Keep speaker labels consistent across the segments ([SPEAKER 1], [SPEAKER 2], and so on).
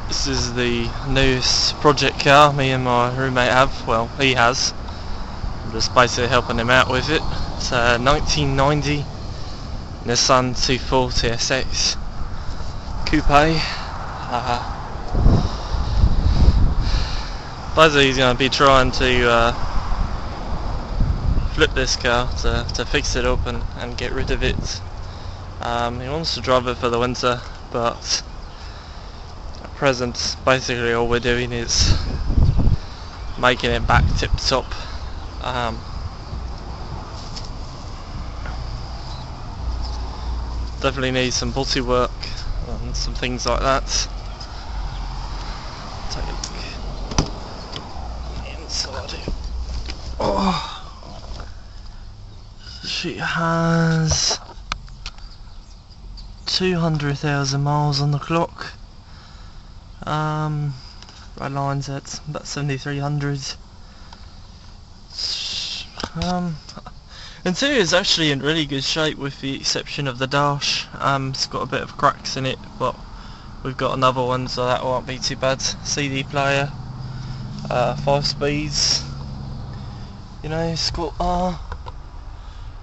[SPEAKER 1] This is the newest project car me and my roommate have. Well, he has. I'm just basically helping him out with it. It's a 1990 Nissan 240 SX Coupe. Basically he's going to be trying to flip this car to fix it up and get rid of it. He wants to drive it for the winter, but at present basically all we're doing is making it back tip top. Definitely needs some body work and some things like that. Take a look inside it. Oh, she has 200,000 miles on the clock. Red line's at about 7,300. Interior is actually in really good shape with the exception of the dash. It's got a bit of cracks in it, but we've got another one, so that won't be too bad. CD player, 5 speeds. You know, it's got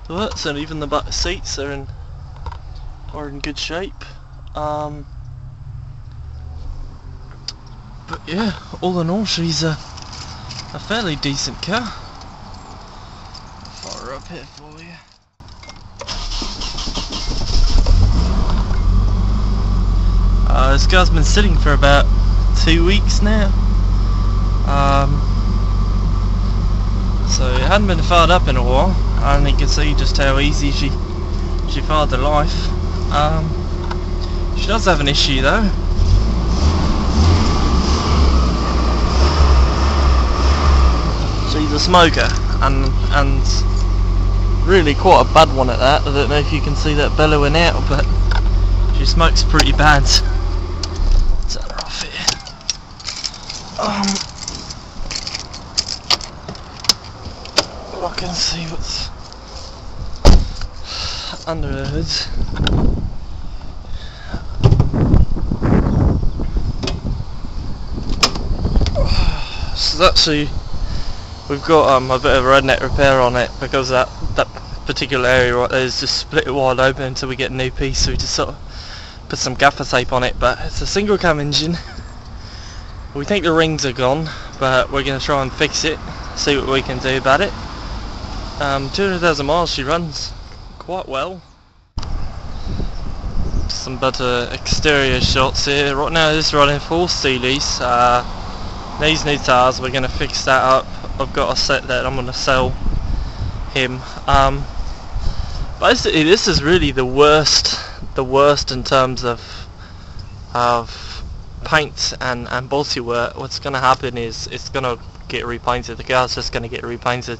[SPEAKER 1] the works, and even the back seats are in good shape. But yeah, all in all, she's a fairly decent car. Fire her up here for you. This car's been sitting for about 2 weeks now. So it hadn't been fired up in a while, and you can see just how easy she fired to life. She does have an issue though. She's a smoker, and really quite a bad one at that. I don't know if you can see that bellowing out, but she smokes pretty bad. Turn her off here. I can see what's under the hood. So actually, we've got a bit of a redneck repair on it because that particular area right there is just split wide open until we get a new piece. So we just sort of put some gaffer tape on it. But it's a single cam engine. We think the rings are gone, but we're going to try and fix it, see what we can do about it. 200,000 miles she runs quite well. Some better exterior shots here. Right now this is running full Steelies. These new tires, we're going to fix that up. I've got a set that I'm going to sell him. Basically this is really the worst in terms of paint and body work. What's going to happen is it's going to get repainted. The car's just going to get repainted.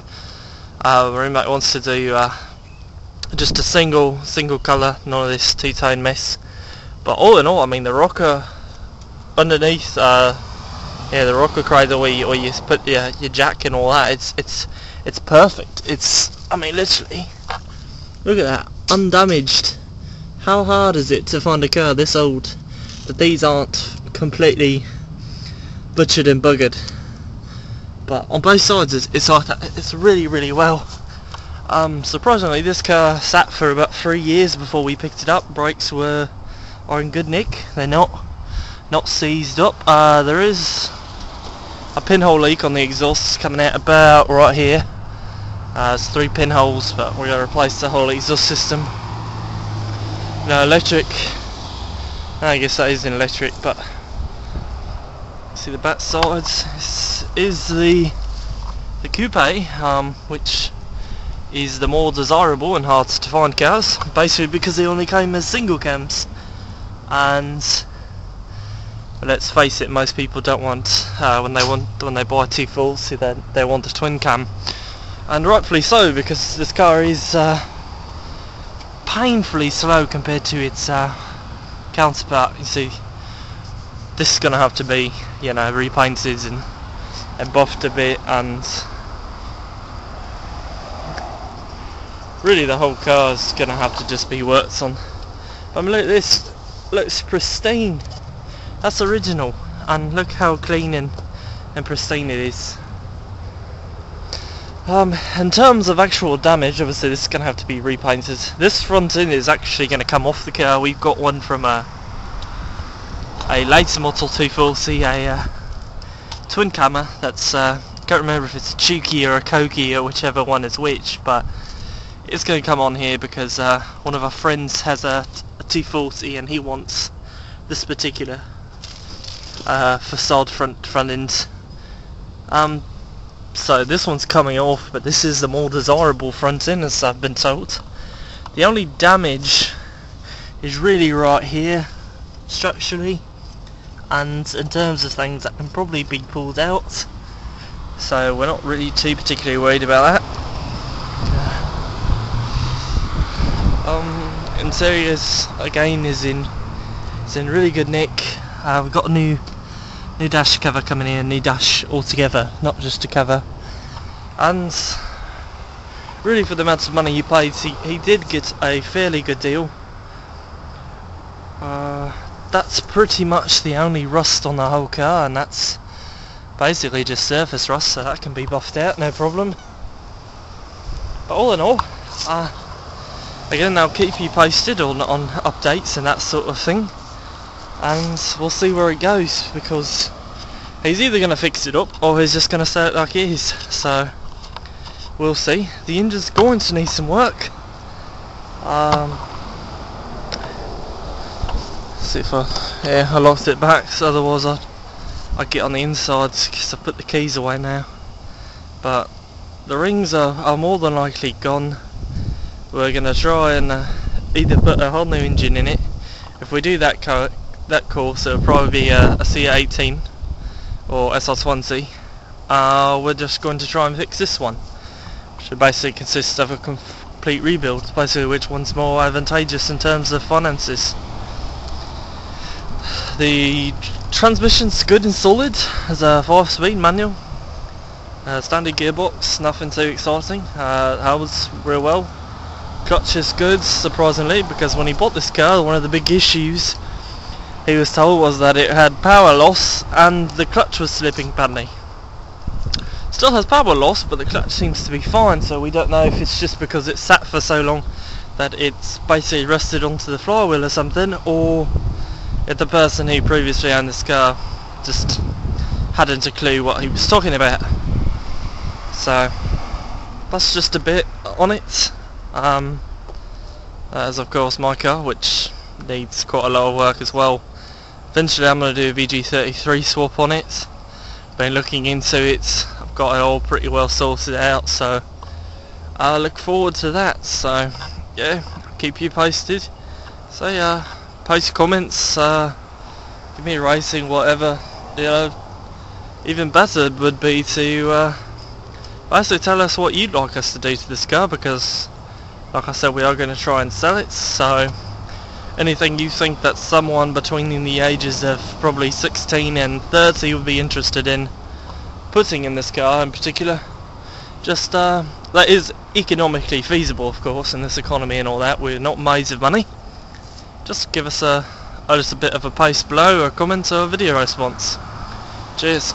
[SPEAKER 1] Roommate wants to do just a single colour, none of this two-tone mess. But all in all, I mean, the rocker underneath, the rocker cradle where you put your jack and all that, it's perfect. I mean, literally, look at that, undamaged. How hard is it to find a car this old that these aren't completely butchered and buggered? But on both sides it's like that. It's really well. Surprisingly this car sat for about 3 years before we picked it up. Brakes are in good nick. They're not seized up. There is a pinhole leak on the exhaust coming out about right here. There's 3 pinholes, but we're going to replace the whole exhaust system. No electric. I guess that is an electric, but see the back sides. This is the coupe, which is the more desirable and hard to find cars, basically because they only came as single cams. And let's face it, most people don't want when they buy 240, they want a twin cam, and rightfully so, because this car is painfully slow compared to its counterpart. You see, this is going to have to be, you know, repainted and buffed a bit, and really the whole car is going to have to just be worked on. I mean, look at this, looks pristine. That's original. and look how clean and pristine it is. In terms of actual damage, obviously this is going to have to be repainted. This front end is actually going to come off the car. We've got one from a later model 240, a twin camera that's, can't remember if it's a Chuki or a Kogi or whichever one is which, but it's going to come on here because one of our friends has a 240 and he wants this particular facade front end. So this one's coming off, but this is the more desirable front end, as I've been told. The only damage is really right here, structurally, and in terms of things that can probably be pulled out. So we're not really too particularly worried about that. Interiors again is in really good nick. We've got a new dash cover coming in, new dash altogether, not just a cover. And really, for the amount of money he paid, he did get a fairly good deal. That's pretty much the only rust on the whole car, and that's basically just surface rust, so that can be buffed out, no problem. But all in all, again, I'll keep you posted on updates and that sort of thing, and we'll see where it goes, because he's either going to fix it up or he's just going to sell it like it is. So we'll see. The engine's going to need some work. See if I locked it back, so otherwise I'd get on the inside because I put the keys away now. But the rings are more than likely gone. We're going to try and either put a whole new engine in it. If we do that course, it'll probably be a C18 or SR20. We're just going to try and fix this one, which would basically consist of a complete rebuild, basically which one's more advantageous in terms of finances. The transmission's good and solid, as a 5-speed manual, standard gearbox, nothing too exciting, holds real well. Clutch is good, surprisingly, because when he bought this car, one of the big issues he was told was that it had power loss and the clutch was slipping badly. Still has power loss, but the clutch seems to be fine, so we don't know if it's just because it sat for so long that it's basically rusted onto the flywheel or something, or if the person who previously owned this car just hadn't a clue what he was talking about. So that's just a bit on it. As of course my car, which needs quite a lot of work as well. Eventually I'm going to do a VG33 swap on it. Been looking into it, I've got it all pretty well sorted out, so I look forward to that. So yeah, I'll keep you posted. So yeah, post comments, give me a rating, whatever. You know, even better would be to basically tell us what you'd like us to do to this car, because like I said, we are going to try and sell it, so anything you think that someone between the ages of probably 16 and 30 would be interested in putting in this car in particular, just that is economically feasible, of course, in this economy and all that. We're not maids of money. Just give us just a bit of a post below, or a comment, or a video response. Cheers.